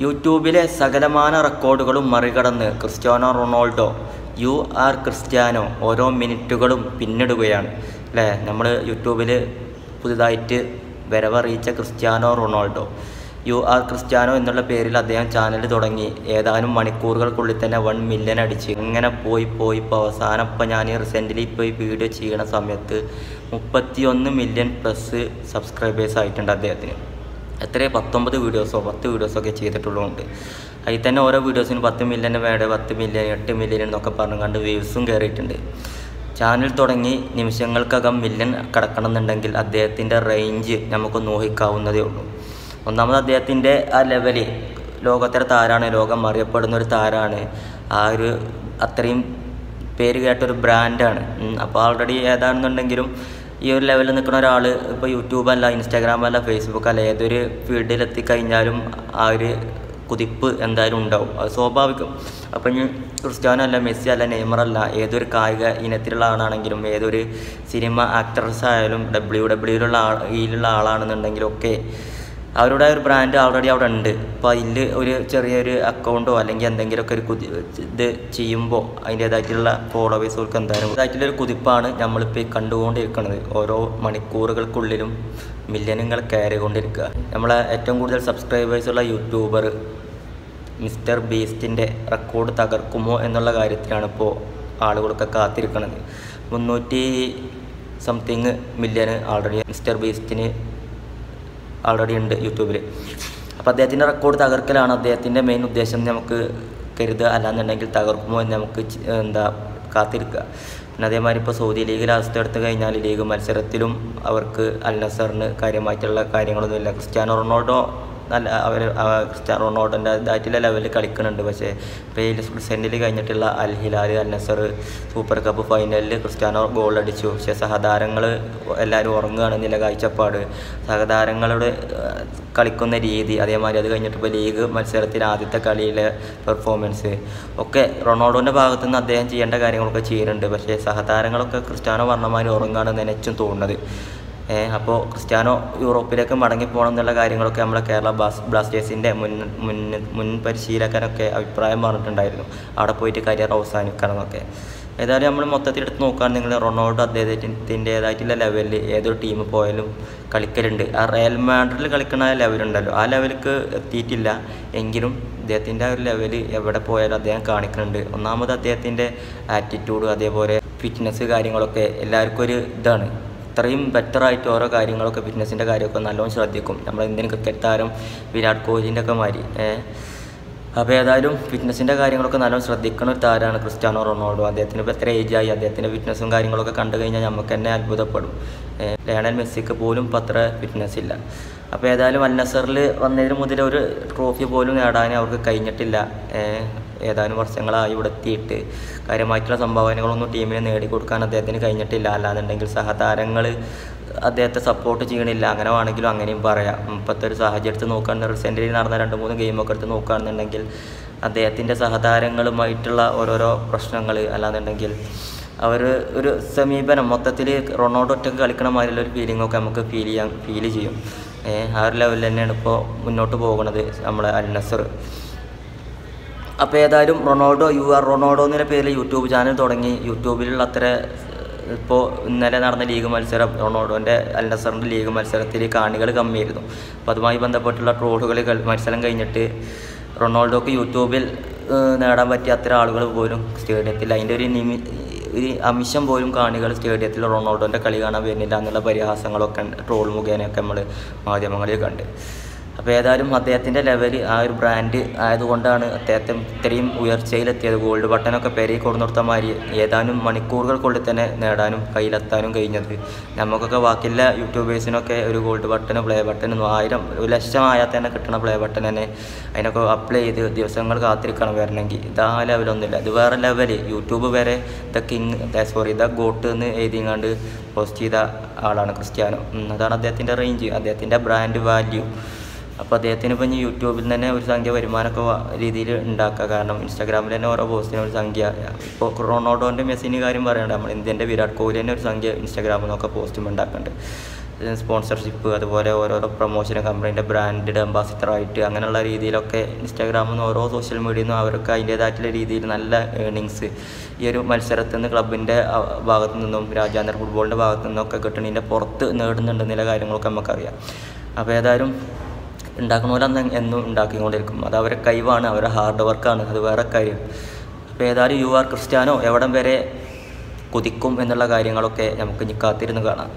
യൂട്യൂബിലെ സകലമാന റെക്കോർഡുകളും മറികടന്ന് Cristiano Ronaldo U R Cristiano ഓരോ മിനിറ്റുകളും പിന്നിടുകയാണ് അല്ലേ. നമ്മൾ യൂട്യൂബിൽ പുതുതായിട്ട് വരവറിയിച്ച Cristiano Ronaldo U R Cristiano എന്നുള്ള പേരിൽ അദ്ദേഹം ചാനൽ തുടങ്ങി. ഏതാനും മണിക്കൂറുകൾക്കുള്ളിൽ തന്നെ 1 മില്യൺ അടിച്ച് ഇങ്ങനെ പോയി ഇപ്പോൾ അവസാനം ഞാൻ റീസെൻ്റ്ലി ഇപ്പോൾ ഈ വീഡിയോ ചെയ്യുന്ന സമയത്ത് 31 മില്യൺ പ്ലസ് സബ്സ്ക്രൈബേഴ്സ് ആയിട്ടുണ്ട് അദ്ദേഹത്തിന്. എത്രയും 19 വീഡിയോസോ 10 വീഡിയോസൊക്കെ ചെയ്തിട്ടുള്ളതുകൊണ്ട് അതിൽ തന്നെ ഓരോ വീഡിയോസിന് 10 മില്യന് വേണ്ട 10 മില്യൺ 8 മില്യൺ എന്നൊക്കെ പറഞ്ഞുകൊണ്ട് വ്യൂസും കയറിയിട്ടുണ്ട്. ചാനൽ തുടങ്ങി നിമിഷങ്ങൾക്കകം മില്യൺ കടക്കണമെന്നുണ്ടെങ്കിൽ അദ്ദേഹത്തിൻ്റെ റേഞ്ച് നമുക്ക് ഊഹിക്കാവുന്നതേ ഉള്ളൂ. ഒന്നാമത് അദ്ദേഹത്തിൻ്റെ ആ ലെവല് ലോകോത്തര താരമാണ്, ലോകം അറിയപ്പെടുന്ന ഒരു താരമാണ്, ആ ഒരു അത്രയും പേര് കേട്ടൊരു ബ്രാൻഡാണ്. അപ്പോൾ ആൾറെഡി ഏതാണെന്നുണ്ടെങ്കിലും ഈ ഒരു ലെവലിൽ നിൽക്കുന്ന ഒരാൾ ഇപ്പോൾ യൂട്യൂബല്ല, ഇൻസ്റ്റാഗ്രാമല്ല, ഫേസ്ബുക്കല്ല, ഏതൊരു ഫീൽഡിലെത്തിക്കഴിഞ്ഞാലും ആ ഒരു കുതിപ്പ് എന്തായാലും ഉണ്ടാവും, അത് സ്വാഭാവികം. അപ്പം ഇനി ക്രിസ്ത്യാനോ അല്ല, മെസ്സി അല്ല, നെയ്മർ അല്ല, ഏതൊരു കായിക ഇനത്തിലുള്ള ആളാണെങ്കിലും ഏതൊരു സിനിമ ആക്ടർസ് ആയാലും ഇതിലുള്ള ആളാണെന്നുണ്ടെങ്കിലും ഒക്കെ അവരുടെ ഒരു ബ്രാൻഡ് ആൾറെഡി അവിടെ ഉണ്ട്. അപ്പോൾ അതിൽ ഒരു ചെറിയൊരു അക്കൗണ്ടോ അല്ലെങ്കിൽ എന്തെങ്കിലുമൊക്കെ ഒരു ഇത് ചെയ്യുമ്പോൾ അതിൻ്റേതായിട്ടുള്ള ഫോളോവേഴ്സുകൾക്ക് എന്തായാലും ഇതായിട്ടുള്ളൊരു കുതിപ്പാണ് നമ്മളിപ്പോൾ കണ്ടുകൊണ്ടിരിക്കുന്നത്. ഓരോ മണിക്കൂറുകൾക്കുള്ളിലും മില്യണുകൾ കയറിക്കൊണ്ടിരിക്കുക. നമ്മളെ ഏറ്റവും കൂടുതൽ സബ്സ്ക്രൈബേഴ്സുള്ള യൂട്യൂബർ മിസ്റ്റർ ബീസ്റ്റിൻ്റെ റെക്കോർഡ് തകർക്കുമോ എന്നുള്ള കാര്യത്തിലാണ് ഇപ്പോൾ ആളുകളൊക്കെ കാത്തിരിക്കുന്നത്. 300 മില്യൺ ആൾറെഡി മിസ്റ്റർ ബീസ്റ്റിന് ആൾറെഡി ഉണ്ട് യൂട്യൂബിൽ. അപ്പോൾ അദ്ദേഹത്തിൻ്റെ റെക്കോർഡ് തകർക്കലാണ് അദ്ദേഹത്തിൻ്റെ മെയിൻ ഉദ്ദേശം നമുക്ക് കരുതുക. അല്ലാന്നുണ്ടെങ്കിൽ തകർക്കുമോ എന്ന് നമുക്ക് കാത്തിരിക്കുക. പിന്നെ അതേമാതിരി ഇപ്പോൾ സൗദി ലീഗിൽ അവസ്ഥ എടുത്തു കഴിഞ്ഞാൽ ലീഗ് മത്സരത്തിലും അവർക്ക് അൽ നസറിന് കാര്യമായിട്ടുള്ള കാര്യങ്ങളൊന്നുമില്ല. ക്രിസ്ത്യാനോ റൊണാൾഡോ ക്രിസ്ത്യാനോ റൊണാൾഡോൻ്റെ ഇതായിട്ടുള്ള ലെവലിൽ കളിക്കുന്നുണ്ട്. പക്ഷേ ഇപ്പോൾ റീസെൻ്റ്ലി കഴിഞ്ഞിട്ടുള്ള അൽ ഹിലാൽ അൽ നസർ സൂപ്പർ കപ്പ് ഫൈനലിൽ ക്രിസ്ത്യാനോ ഗോൾ അടിച്ചു. പക്ഷേ സഹതാരങ്ങൾ എല്ലാവരും ഉറങ്ങുകയാണെന്നില്ല കാഴ്ചപ്പാട്, സഹതാരങ്ങളോട് കളിക്കുന്ന രീതി, അതേമാതിരി അത് കഴിഞ്ഞിട്ട് ഇപ്പോൾ ലീഗ് മത്സരത്തിൽ ആദ്യത്തെ കളിയിലെ പെർഫോമൻസ് ഒക്കെ റൊണാൾഡോൻ്റെ ഭാഗത്തു നിന്ന് അദ്ദേഹം ചെയ്യേണ്ട കാര്യങ്ങളൊക്കെ ചെയ്യുന്നുണ്ട്. പക്ഷേ സഹതാരങ്ങളൊക്കെ ക്രിസ്ത്യാനോ പറഞ്ഞമാതിരി ഉറങ്ങുകയാണെന്ന് എനിച്ചും തോന്നുന്നത്. അപ്പോൾ ക്രിസ്ത്യാനോ യൂറോപ്പിലേക്ക് മടങ്ങിപ്പോകണം എന്നുള്ള കാര്യങ്ങളൊക്കെ നമ്മളെ കേരള ബ്ലാസ്റ്റേഴ്സിൻ്റെ മുൻ പരിശീലകനൊക്കെ അഭിപ്രായം പറഞ്ഞിട്ടുണ്ടായിരുന്നു, അവിടെ പോയിട്ട് കരിയർ അവസാനിക്കണം എന്നൊക്കെ. ഏതായാലും നമ്മൾ മൊത്തത്തിൽ എടുത്ത് നോക്കുകയാണെങ്കിൽ റൊണാൾഡോ അദ്ദേഹത്തിൻ്റേതായിട്ടുള്ള ലെവലിൽ ഏതൊരു ടീം പോയാലും കളിക്കലുണ്ട്. ആ റയൽ മാഡ്രിഡിൽ കളിക്കുന്ന ആ ലെവലുണ്ടല്ലോ, ആ ലെവലിലേക്ക് എത്തിയിട്ടില്ല എങ്കിലും അദ്ദേഹത്തിൻ്റെ ആ ഒരു ലെവൽ എവിടെ പോയാലും അദ്ദേഹം കാണിക്കുന്നുണ്ട്. ഒന്നാമത് അദ്ദേഹത്തിൻ്റെ ആറ്റിറ്റ്യൂഡ്, അതേപോലെ ഫിറ്റ്നസ് കാര്യങ്ങളൊക്കെ എല്ലാവർക്കും ഒരു ഇതാണ്. അത്രയും ബെറ്ററായിട്ട് ഓരോ കാര്യങ്ങളൊക്കെ ഫിറ്റ്നസിൻ്റെ കാര്യമൊക്കെ നല്ലോണം ശ്രദ്ധിക്കും. നമ്മൾ ഇന്ത്യൻ ക്രിക്കറ്റ് താരം വിരാട് കോഹ്ലിൻ്റെ ഒക്കെ മാതിരി. അപ്പോൾ ഏതായാലും ഫിറ്റ്നസിൻ്റെ കാര്യങ്ങളൊക്കെ നല്ലോണം ശ്രദ്ധിക്കുന്ന ഒരു താരമാണ് ക്രിസ്ത്യാനോ റൊണാൾഡോ. അദ്ദേഹത്തിന് ഇപ്പോൾ എത്ര ഏജായി, അദ്ദേഹത്തിൻ്റെ ഫിറ്റ്നസും കാര്യങ്ങളൊക്കെ കണ്ടു കഴിഞ്ഞാൽ നമുക്ക് തന്നെ അത്ഭുതപ്പെടും. ലയണൽ മെസ്സിക്ക് പോലും ഇപ്പോൾ അത്ര ഫിറ്റ്നസ് ഇല്ല. അപ്പോൾ ഏതായാലും അൽ നസറിൽ വന്നതിന് മുതൽ ഒരു ട്രോഫി പോലും നേടാൻ അവർക്ക് കഴിഞ്ഞിട്ടില്ല. ഏതാനും വർഷങ്ങളായി ഇവിടെ എത്തിയിട്ട് കാര്യമായിട്ടുള്ള സംഭാവനകളൊന്നും ടീമിനെ നേടിക്കൊടുക്കാൻ അദ്ദേഹത്തിന് കഴിഞ്ഞിട്ടില്ല. അല്ലാന്നുണ്ടെങ്കിൽ സഹതാരങ്ങൾ അദ്ദേഹത്തെ സപ്പോർട്ട് ചെയ്യണില്ല, അങ്ങനെ വേണമെങ്കിലും അങ്ങനെയും പറയാം. ഇപ്പോഴത്തെ ഒരു സാഹചര്യത്തിൽ നോക്കുകയാണെങ്കിൽ റീസെൻ്റ്ലി നടന്ന 2-3 ഗെയിമൊക്കെ എടുത്ത് നോക്കുകയാണെന്നുണ്ടെങ്കിൽ അദ്ദേഹത്തിൻ്റെ സഹതാരങ്ങളുമായിട്ടുള്ള ഓരോരോ പ്രശ്നങ്ങൾ, അല്ലാന്നുണ്ടെങ്കിൽ അവർ ഒരു സമീപനം മൊത്തത്തിൽ റൊണാൾഡോ ഒറ്റയ്ക്ക് കളിക്കണ മാതിരിയുള്ള ഒരു ഫീലിങ്ങൊക്കെ നമുക്ക് ഫീൽ ചെയ്യും. ആ ഒരു ലെവലിൽ തന്നെയാണ് ഇപ്പോൾ മുന്നോട്ട് പോകുന്നത് നമ്മളെ അൽ നസർ. അപ്പോൾ ഏതായാലും റൊണാൾഡോ യു ആർ റൊണാൾഡോ എന്ന പേരിൽ യൂട്യൂബ് ചാനൽ തുടങ്ങി. യൂട്യൂബിലുള്ള അത്ര ഇപ്പോൾ ഇന്നലെ നടന്ന ലീഗ് മത്സരം, റൊണാൾഡോൻ്റെ അൽ നസറിൻ്റെ ലീഗ് മത്സരത്തിൽ കാണികൾ കമ്മിയായിരുന്നു. അപ്പോൾ അതുമായി ബന്ധപ്പെട്ടുള്ള ട്രോളുകൾ മത്സരം കഴിഞ്ഞിട്ട് റൊണാൾഡോക്ക് യൂട്യൂബിൽ നേടാൻ പറ്റിയ അത്ര ആളുകൾ പോലും സ്റ്റേഡിയത്തിൽ, അതിൻ്റെ ഒരു അംശം പോലും കാണികൾ സ്റ്റേഡിയത്തിൽ റൊണാൾഡോൻ്റെ കളി കാണാൻ വരുന്നില്ല എന്നുള്ള പരിഹാസങ്ങളൊക്കെ ട്രോൾ മുഖേനയൊക്കെ നമ്മൾ മാധ്യമങ്ങളിൽ കണ്ട്. അപ്പോൾ ഏതായാലും അദ്ദേഹത്തിൻ്റെ ലെവൽ ആ ഒരു ബ്രാൻഡ് ആയതുകൊണ്ടാണ് അദ്ദേഹത്തെ ഇത്രയും ഉയർച്ചയിലെത്തിയത്. ഗോൾഡ് ബട്ടനൊക്കെ പെരയിൽ കൊടുന്നിടത്ത മാതിരി ഏതാനും മണിക്കൂറുകൾക്കുള്ളിൽ തന്നെ നേടാനും കയ്യിലെത്താനും കഴിഞ്ഞത്. നമുക്കൊക്കെ ബാക്കിയുള്ള യൂട്യൂബേഴ്സിനൊക്കെ ഒരു ഗോൾഡ് ബട്ടന് പ്ലേ ബട്ടന് 1,00,000 ആയാൽ തന്നെ കിട്ടണ പ്ലേ ബട്ടൺ തന്നെ അതിനൊക്കെ അപ്ലൈ ചെയ്ത് ദിവസങ്ങൾ കാത്തിരിക്കണം വരണമെങ്കിൽ. ഇതാ ലെവലൊന്നുമില്ല, ഇത് വേറെ ലെവൽ. യൂട്യൂബ് വരെ ദ ഗോട്ട് എന്ന് എഴുതിങ്ങാണ്ട് പോസ്റ്റ് ചെയ്ത ആളാണ് ക്രിസ്ത്യാനോ. അതാണ് അദ്ദേഹത്തിൻ്റെ റേഞ്ച്, അദ്ദേഹത്തിൻ്റെ ബ്രാൻഡ് വാല്യൂ. അപ്പോൾ അദ്ദേഹത്തിന് ഇപ്പോൾ ഇനി യൂട്യൂബിൽ തന്നെ ഒരു സംഖ്യ വരുമാനമൊക്കെ രീതിയിൽ ഉണ്ടാക്കുക. കാരണം ഇൻസ്റ്റാഗ്രാമിൽ തന്നെ ഓരോ പോസ്റ്റിനും ഒരു സംഖ്യ. ഇപ്പോൾ റൊണാൾഡോൻ്റെ മെസ്സിൻ്റെ കാര്യം പറയുന്നുണ്ട്, നമ്മൾ ഇന്ത്യൻ്റെ വിരാട് കോഹ്ലി തന്നെ ഒരു സംഖ്യ ഇൻസ്റ്റാഗ്രാമിൽ നിന്നൊക്കെ പോസ്റ്റും ഉണ്ടാക്കുന്നുണ്ട്. സ്പോൺസർഷിപ്പ്, അതുപോലെ ഓരോരോ പ്രൊമോഷൻ, കമ്പനീൻ്റെ ബ്രാൻഡ് അംബാസിഡറായിട്ട് അങ്ങനെയുള്ള രീതിയിലൊക്കെ ഇൻസ്റ്റാഗ്രാമിൽ നിന്ന് ഓരോ സോഷ്യൽ മീഡിയയിൽ നിന്നും അവർക്ക് അതിൻ്റേതായിട്ടുള്ള രീതിയിൽ നല്ല ഏണിങ്സ് ഈ ഒരു മത്സരത്തിൽ നിന്ന് ക്ലബിൻ്റെ ഭാഗത്തു നിന്നും രാജ്യാന്തര ഫുട്ബോളിൻ്റെ ഭാഗത്തു നിന്നൊക്കെ കിട്ടണതിൻ്റെ പുറത്ത് നേടുന്നുണ്ടെന്നുള്ള കാര്യങ്ങളൊക്കെ നമുക്കറിയാം. അപ്പോൾ ഏതായാലും ഉണ്ടാക്കണമല്ലോ എന്നും ഉണ്ടാക്കിക്കൊണ്ടിരിക്കും. അത് അവരുടെ കഴിവാണ്, അവരുടെ ഹാർഡ് വർക്കാണ്, അത് വേറെ കാര്യം. അപ്പോൾ ഏതായാലും യു ആർ ക്രിസ്ത്യാനോ എവിടം വരെ കുതിക്കും എന്നുള്ള കാര്യങ്ങളൊക്കെ നമുക്ക് ഇനി കാത്തിരുന്ന് കാണാം.